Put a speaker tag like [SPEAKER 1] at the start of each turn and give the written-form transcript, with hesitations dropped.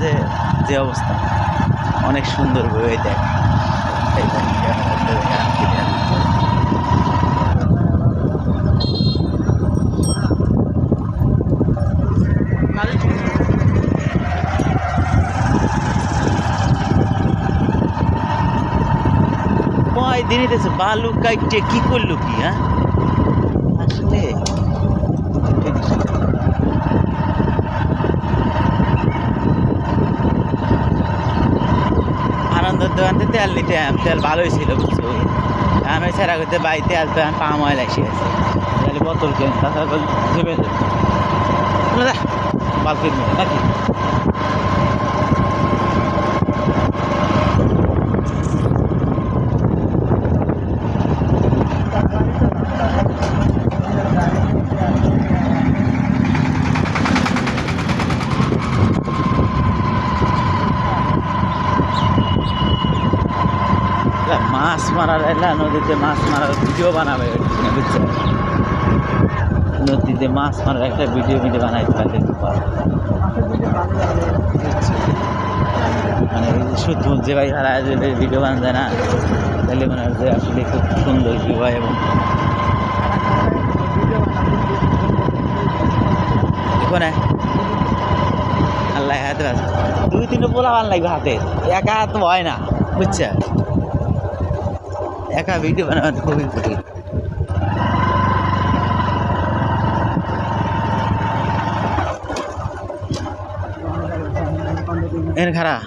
[SPEAKER 1] যে যে অবস্থা, অনেক সুন্দর বই দেখ। কয়দিন দিতেছে বালু কাইটে কি করলো কি? হ্যাঁ আসলে আনন্দের দোকানতে তেল নিতে তেল ভালোই ছিল বুঝছো। আমি সেরা করতে বাই তেল তো পাম অয়েল এসে আছে, তাহলে বোতল কেন তাছাড়া জমে যাবে বাল কিনবে নাকি। মাছ মারার এলা নদীতে মাছ মারার ভিডিও বানাবে বুঝছে, নদীতে মাছ মারার একটা ভিডিও বানাইতে পারলে মানে শুধু যে ভাই হারা ভিডিও বানা যায় না, তাহলে মনে হয় যে আসলে খুব সুন্দর ভিউ হয়। এবং এখানে আল্লাহ হাতে আছে 2-3 পোলা বান লাগবে হাতে, একা হাত হয় না বুঝছে, একা ভিডিও বানাতে খুবই কঠিন। এর খারাপ